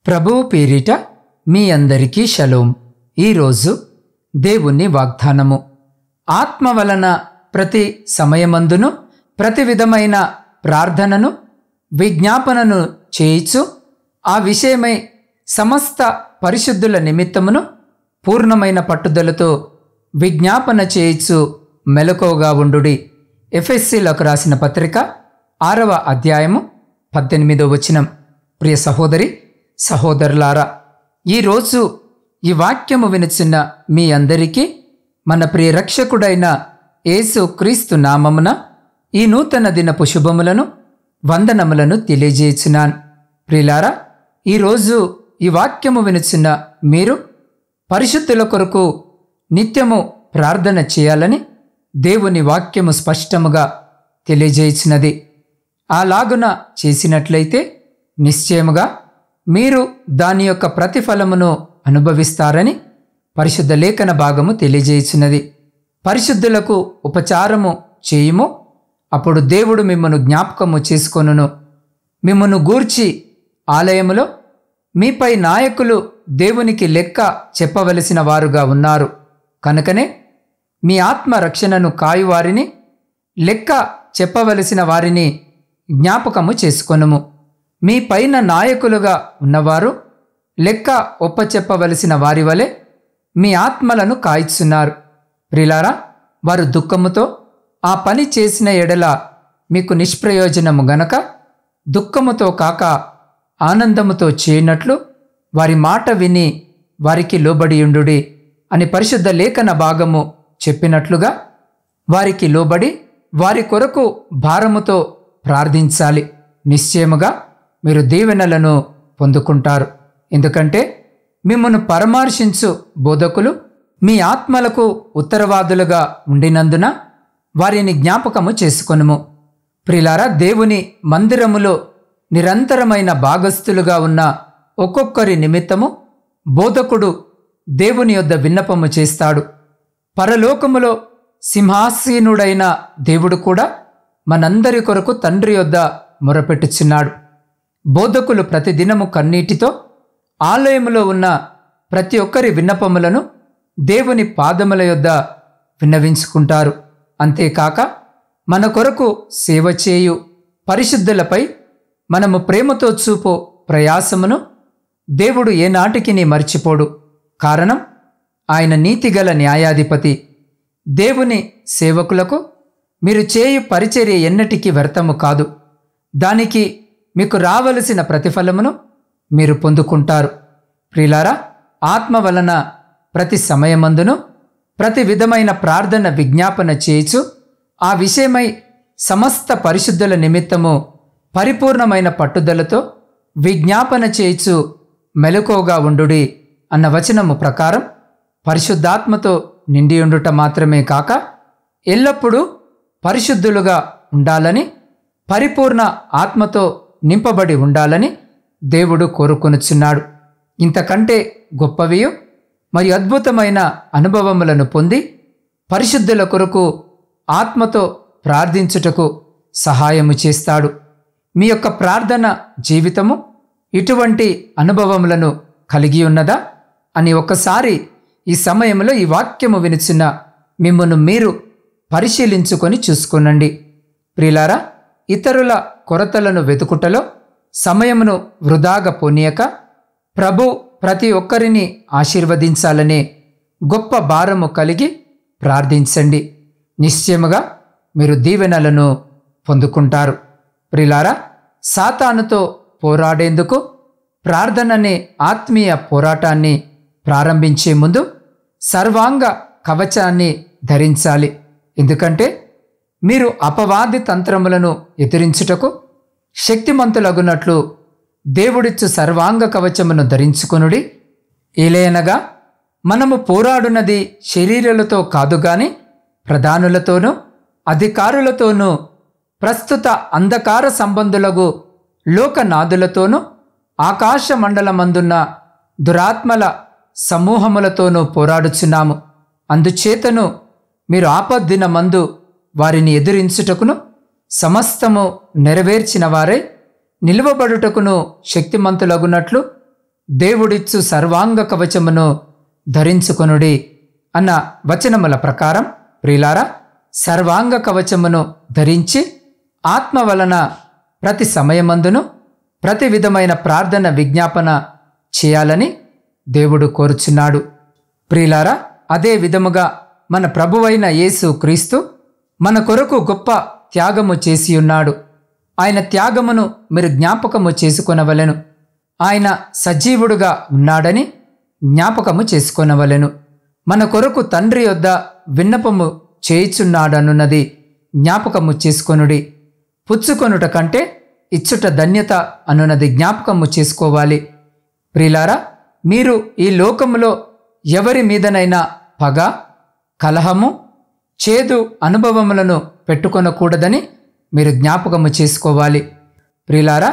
ప్రభువు పేరిట మీ అందరికీ షలోం. ఈరోజు దేవుని వాగ్దానము. ఆత్మ వలన ప్రతి సమయమందును ప్రతి విధమైన ప్రార్థనను విజ్ఞాపనను చేయిచు ఆ విషయమై సమస్త పరిశుద్ధుల నిమిత్తమును పూర్ణమైన పట్టుదలతో విజ్ఞాపన చేయిచు మెలకువగా ఉండుడి. ఎఫెసీలకు రాసిన పత్రిక 6వ అధ్యాయము 18వ వచనం. ప్రియ సహోదరి సహోదరులారా, ఈరోజు ఈ వాక్యము వినుచున్న మీ అందరికీ మన ప్రియ రక్షకుడైన యేసు క్రీస్తు నామమున ఈ నూతన దినపు శుభములను వందనములను తెలియజేయుచున్నాను. ప్రియులారా, ఈరోజు ఈ వాక్యము వినుచున్న మీరు పరిశుద్ధుల కొరకు నిత్యము ప్రార్థన చేయాలని దేవుని వాక్యము స్పష్టముగా తెలియజేయుచున్నది. అలాగున చేసినట్లయితే నిశ్చయముగా మీరు దాని యొక్క ప్రతిఫలమును అనుభవిస్తారని పరిశుద్ధ లేఖన భాగము తెలియజేయుచున్నది. పరిశుద్ధులకు ఉపచారము చేయుము, అప్పుడు దేవుడు మిమ్మను జ్ఞాపకము చేసుకొనును. మిమ్మను గూర్చి ఆలయములో మీపై నాయకులు దేవునికి లెక్క చెప్పవలసిన వారుగా ఉన్నారు. కనుకనే మీ ఆత్మ రక్షణను కాయువారిని, లెక్క చెప్పవలసిన వారిని జ్ఞాపకము చేసుకొనుము. మీ పైన నాయకులుగా ఉన్నవారు లెక్క ఒప్పచెప్పవలసిన వారి వలె మీ ఆత్మలను కాయిస్తున్నారు. ప్రిలారా, వారు దుఃఖముతో ఆ పని చేసిన ఎడల మీకు నిష్ప్రయోజనము గనక దుఃఖముతో కాక ఆనందముతో చేయనట్లు వారి మాట విని వారికి లోబడియుండుడి అని పరిశుద్ధ లేఖన భాగము చెప్పినట్లుగా వారికి లోబడి వారి కొరకు భారముతో ప్రార్థించాలి. నిశ్చయముగా మీరు దీవెనలను పొందుకుంటారు. ఎందుకంటే మిమ్మను పరామర్శించు బోధకులు మీ ఆత్మలకు ఉత్తరవాదులుగా ఉండినందున వారిని జ్ఞాపకము చేసుకొనుము. ప్రిలారా, దేవుని మందిరములో నిరంతరమైన భాగస్థులుగా ఉన్న ఒక్కొక్కరి నిమిత్తము బోధకుడు దేవుని యొద్ద విన్నపము చేస్తాడు. పరలోకములో సింహాసీనుడైన దేవుడు కూడా మనందరి కొరకు తండ్రి యొద్ద మొరపెట్టుచున్నాడు. బోధకులు ప్రతిదినము కన్నీటితో ఆలయములో ఉన్న ప్రతి ఒక్కరి విన్నపములను దేవుని పాదముల యొద్ద విన్నవించుకుంటారు. అంతేకాక మన కొరకు సేవ చేయు పరిశుద్ధులపై మనము ప్రేమతో చూపు ప్రయాసమును దేవుడు ఏనాటికి మర్చిపోడు. కారణం, ఆయన నీతిగల న్యాయాధిపతి. దేవుని సేవకులకు మీరు చేయు పరిచర్య ఎన్నటికీ వ్యర్థము కాదు. దానికి మీకు రావలసిన ప్రతిఫలమును మీరు పొందుకుంటారు. ప్రియులారా, ఆత్మ వలన ప్రతి సమయమందును ప్రతి విధమైన ప్రార్థన విజ్ఞాపన చేయుచు ఆ విషయమై సమస్త పరిశుద్ధుల నిమిత్తము పరిపూర్ణమైన పట్టుదలతో విజ్ఞాపన చేయుచు మెలకువగా ఉండుడి అన్న వచనము ప్రకారం పరిశుద్ధాత్మతో నిండియుండుట మాత్రమే కాక ఎల్లప్పుడూ పరిశుద్ధులుగా ఉండాలని, పరిపూర్ణ ఆత్మతో నింపబడి ఉండాలని దేవుడు కోరుకొనుచున్నాడు. ఇంతకంటే గొప్పవియు మరియు అద్భుతమైన అనుభవములను పొంది పరిశుద్ధుల కొరకు ఆత్మతో ప్రార్థించుటకు సహాయము చేస్తాడు. మీ యొక్క ప్రార్థన జీవితము ఇటువంటి అనుభవములను కలిగి ఉన్నదా అని ఒకసారి ఈ సమయంలో ఈ వాక్యము వినుచున్న మిమ్మను మీరు పరిశీలించుకొని చూసుకొనండి. ప్రియులారా, ఇతరుల కొరతలను వెతుకుటలో సమయమును వృధాగా పోనీయక ప్రభు ప్రతి ఒక్కరిని ఆశీర్వదించాలనే గొప్ప భారము కలిగి ప్రార్థించండి. నిశ్చయముగా మీరు దీవెనలను పొందుకుంటారు. ప్రియులారా, సాతానుతో పోరాడేందుకు ప్రార్థననే ఆత్మీయ పోరాటాన్ని ప్రారంభించే ముందు సర్వాంగ కవచాన్ని ధరించాలి. ఎందుకంటే మీరు అపవాది తంత్రములను ఎదిరించుటకు శక్తిమంతులగునట్లు దేవుడిచ్చు సర్వాంగ కవచమును ధరించుకొనుడి. ఏలయనగా మనము పోరాడునది శరీరులతో కాదుగాని ప్రధానులతోనూ అధికారులతోనూ ప్రస్తుత అంధకార సంబంధులకు లోకనాథులతోనూ ఆకాశ మండలమందున్న దురాత్మల సమూహములతోనూ పోరాడుచున్నాము. అందుచేతను మీరు ఆపద్దినమందు వారిని ఎదిరించుటకును సమస్తము నెరవేర్చిన వారై నిలువబడుటకును శక్తిమంతులగునట్లు దేవుడిచ్చు సర్వాంగ కవచమును ధరించుకొనుడి అన్న వచనముల ప్రకారం ప్రియులారా, సర్వాంగ కవచమును ధరించి ఆత్మ వలన ప్రతి సమయమందును ప్రతి విధమైన ప్రార్థన విజ్ఞాపన చేయాలని దేవుడు కోరుచున్నాడు. ప్రియులారా, అదే విధముగా మన ప్రభువైన యేసు క్రీస్తు మన కొరకు గొప్ప త్యాగము చేసి ఉన్నాడు. ఆయన త్యాగమును మీరు జ్ఞాపకము చేసుకొనవలెను. ఆయన సజీవుడుగా ఉన్నాడని జ్ఞాపకము చేసుకొనవలెను. మన కొరకు తండ్రి యొద్ద విన్నపము చేయుచున్నాడనున్నది జ్ఞాపకము చేసుకొనుడి. పుచ్చుకొనుట కంటే ఇచ్చుట ధన్యత అనున్నది జ్ఞాపకము చేసుకోవాలి. ప్రియులారా, మీరు ఈ లోకములో ఎవరి మీదనైనా పగ, కలహము, చేదు అనుభవములను పెట్టుకొనకూడదని మీరు జ్ఞాపకము చేసుకోవాలి. ప్రియులారా,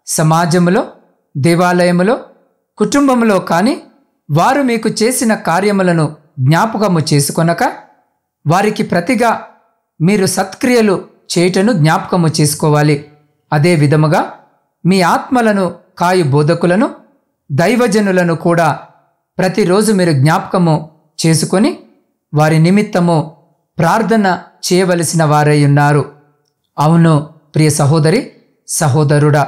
సమాజములో, దేవాలయములో, కుటుంబములో కానీ వారు మీకు చేసిన కార్యములను జ్ఞాపకము చేసుకొనక వారికి ప్రతిగా మీరు సత్క్రియలు చేయుటను జ్ఞాపకము చేసుకోవాలి. అదే విధముగా మీ ఆత్మలను కాయు బోధకులను, దైవజనులను కూడా ప్రతిరోజు మీరు జ్ఞాపకము చేసుకొని వారి నిమిత్తము ప్రార్థన చేయవలసిన వారై ఉన్నారు. అవును ప్రియ సహోదరి, సహోదరుడా,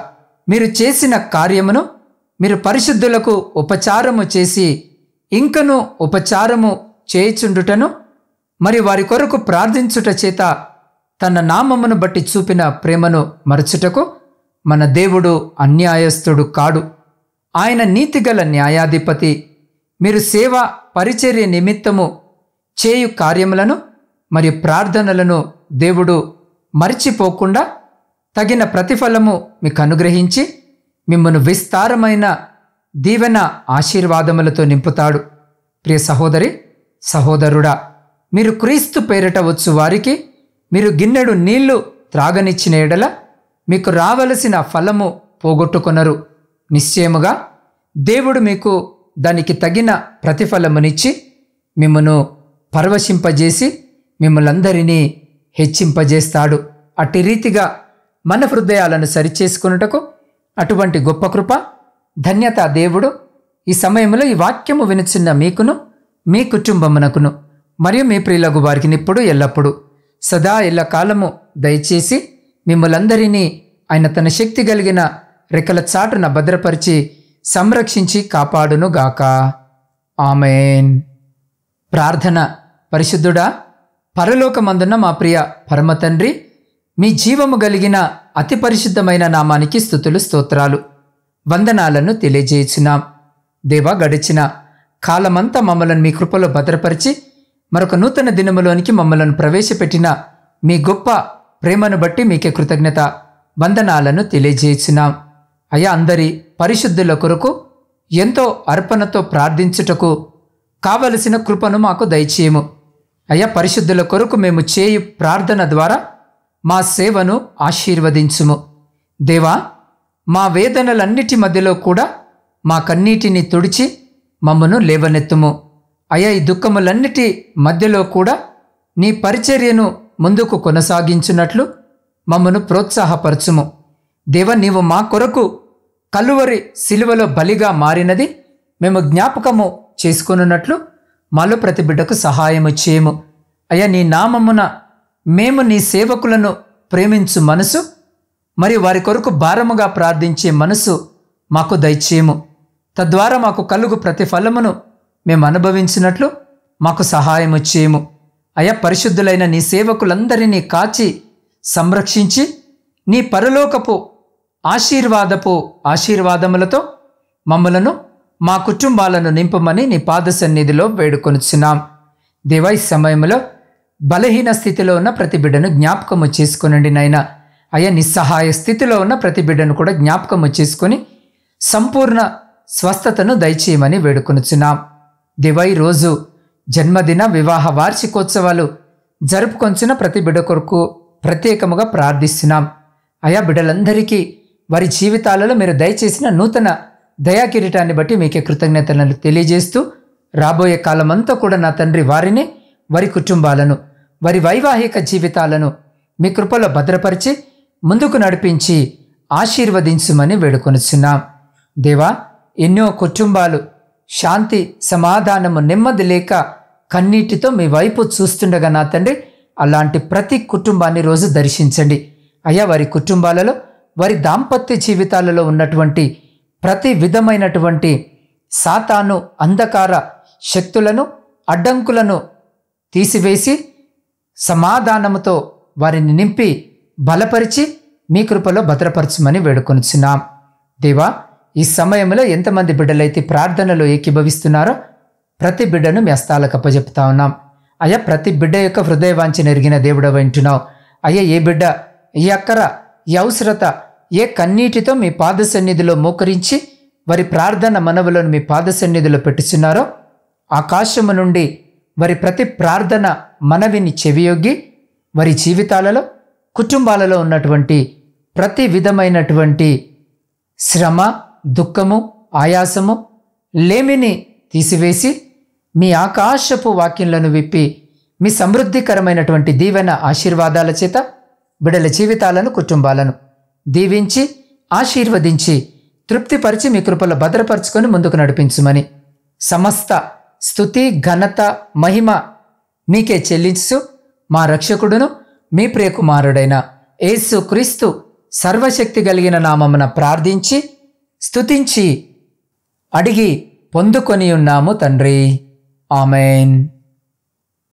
మీరు చేసిన కార్యమును మీరు పరిశుద్ధులకు ఉపచారము చేసి ఇంకను ఉపచారము చేయుచుండుటను, మరి వారి కొరకు ప్రార్థించుట చేత తన నామమును బట్టి చూపిన ప్రేమను మరచుటకు మన దేవుడు అన్యాయస్థుడు కాడు. ఆయన నీతిగల న్యాయాధిపతి. మీరు సేవ పరిచర్య నిమిత్తము చేయు కార్యములను మరియు ప్రార్థనలను దేవుడు మరిచిపోకుండా తగిన ప్రతిఫలము మీకు అనుగ్రహించి మిమ్మను విస్తారమైన దీవెన ఆశీర్వాదములతో నింపుతాడు. ప్రియ సహోదరి, సహోదరుడా, మీరు క్రీస్తు పేరిట వచ్చు వారికి మీరు గిన్నెడు నీళ్లు త్రాగనిచ్చిన ఎడల మీకు రావలసిన ఫలము పోగొట్టుకొనరు. నిశ్చయముగా దేవుడు మీకు దానికి తగిన ప్రతిఫలమునిచ్చి మిమ్మను పరవశింపజేసి మిమ్మల్ందరినీ హెచ్చింపజేస్తాడు. అట్టి రీతిగా మన హృదయాలను సరిచేసుకొనుటకు అటువంటి గొప్ప కృప, ధన్యత దేవుడు ఈ సమయంలో ఈ వాక్యము వినుచున్న మీకును, మీ కుటుంబమునకును మరియు మీ ప్రియులకు వారికి ఇప్పుడు ఎల్లప్పుడూ సదా ఎల్ల కాలము దయచేసి మిమ్మలందరినీ ఆయన తన శక్తి కలిగిన రెక్కల చాటున భద్రపరిచి సంరక్షించి కాపాడునుగాక. ఆమేన్. ప్రార్థన. పరిశుద్ధుడా, పరలోకమందున్న మా ప్రియ పరమతండ్రి, మీ జీవము కలిగిన అతి పరిశుద్ధమైన నామానికి స్తుతులు, స్తోత్రాలు, వందనాలను తెలియజేయుచున్నాం. దేవా, గడిచిన కాలమంతా మమ్మలను మీ కృపలో భద్రపరిచి మరొక నూతన దినములోనికి మమ్మలను ప్రవేశపెట్టిన మీ గొప్ప ప్రేమను బట్టి మీకే కృతజ్ఞత వందనాలను తెలియజేయుచున్నాం. అయ్యా, అందరి పరిశుద్ధుల కొరకు ఎంతో అర్పణతో ప్రార్థించుటకు కావలసిన కృపను మాకు దయచేయము. అయ్యా, పరిశుద్ధుల కొరకు మేము చేయు ప్రార్థన ద్వారా మా సేవను ఆశీర్వదించుము. దేవా, మా వేదనలన్నిటి మధ్యలో కూడా మా కన్నీటిని తుడిచి మమ్మను లేవనెత్తుము. అయ్యా, ఈ దుఃఖములన్నిటి మధ్యలో కూడా నీ పరిచర్యను ముందుకు కొనసాగించున్నట్లు మమ్మను ప్రోత్సాహపరచుము. దేవ, నీవు మా కొరకు కలువరి సిలువలో బలిగా మారినది మేము జ్ఞాపకము చేసుకొనున్నట్లు మాలో ప్రతి బిడ్డకు సహాయము చేయము. అయ్యా, నీ నామమున మేము నీ సేవకులను ప్రేమించు మనసు మరియు వారి కొరకు భారముగా ప్రార్థించే మనసు మాకు దయచేయము. తద్వారా మాకు కలుగు ప్రతిఫలమును మేము అనుభవించినట్లు మాకు సహాయము చేయము. అయా, పరిశుద్ధులైన నీ సేవకులందరినీ కాచి సంరక్షించి నీ పరలోకపు ఆశీర్వాదములతో మమ్మలను, మా కుటుంబాలను నింపమని నీ పాద సన్నిధిలో వేడుకొనుచున్నాం. దేవా, ఈ సమయంలో బలహీన స్థితిలో ఉన్న ప్రతి బిడ్డను జ్ఞాపకము చేసుకునండి నాయనా. అయ్యా, నిస్సహాయ స్థితిలో ఉన్న ప్రతి బిడ్డను కూడా జ్ఞాపకము చేసుకొని సంపూర్ణ స్వస్థతను దయచేయమని వేడుకొనుచున్నాం. దేవా, ఈ రోజు జన్మదిన, వివాహ వార్షికోత్సవాలు జరుపుకొంచిన ప్రతి బిడ్డ కొరకు ప్రత్యేకముగా ప్రార్థిస్తున్నాం. అయా, బిడ్డలందరికీ వారి జీవితాలలో మీరు దయచేసిన నూతన దయాకిరీటాన్ని బట్టి మీకే కృతజ్ఞతలను తెలియజేస్తూ రాబోయే కాలమంతా కూడా నా తండ్రి వారిని, వారి కుటుంబాలను, వారి వైవాహిక జీవితాలను మీ కృపలో భద్రపరిచి ముందుకు నడిపించి ఆశీర్వదించుమని వేడుకొనుచున్నాం. దేవా, ఎన్నో కుటుంబాలు శాంతి సమాధానము నెమ్మది లేక కన్నీటితో మీ వైపు చూస్తుండగా నా తండ్రి, అలాంటి ప్రతి కుటుంబాన్ని రోజు దర్శించండి అయ్యా. వారి కుటుంబాలలో, వారి దాంపత్య జీవితాలలో ఉన్నటువంటి ప్రతి విధమైనటువంటి సాతాను అంధకార శక్తులను, అడ్డంకులను తీసివేసి సమాధానముతో వారిని నింపి బలపరిచి మీ కృపలో భద్రపరచమని వేడుకొనుచున్నాం. దేవా, ఈ సమయంలో ఎంతమంది బిడ్డలైతే ప్రార్థనలో ఏకీభవిస్తున్నారో ప్రతి బిడ్డను మీ హస్తాలకు అప్పజెప్తా ఉన్నాం అయ్యా. ప్రతి బిడ్డ యొక్క హృదయవాంఛన ఎరిగిన దేవుడవు వింటున్నావు అయ్యా. ఏ బిడ్డ, ఏ అక్కర, ఏ అవసరత, ఏ కన్నీటితో మీ పాద సన్నిధిలో మోకరించి వారి ప్రార్థన మనవులను మీ పాద సన్నిధిలో పెట్టుచున్నారో ఆకాశము నుండి వారి ప్రతి ప్రార్థన మనవిని చెవియొగ్గి వారి జీవితాలలో, కుటుంబాలలో ఉన్నటువంటి ప్రతి విధమైనటువంటి శ్రమ, దుఃఖము, ఆయాసము, లేమిని తీసివేసి మీ ఆకాశపు వాక్యలను విప్పి మీ సమృద్ధికరమైనటువంటి దీవెన ఆశీర్వాదాల చేత బిడ్డల జీవితాలను, కుటుంబాలను దీవించి ఆశీర్వదించి తృప్తిపరిచి మీ కృపలో భద్రపరుచుకొని ముందుకు నడిపించుమని సమస్త స్తుతి, ఘనత, మహిమ మీకే చెల్లించు మా రక్షకుడును మీ ప్రియకుమారుడైన యేసు క్రీస్తు సర్వశక్తి కలిగిన నామమున ప్రార్థించి స్తుతించి అడిగి పొందుకొని ఉన్నాము తండ్రి. ఆమెన్.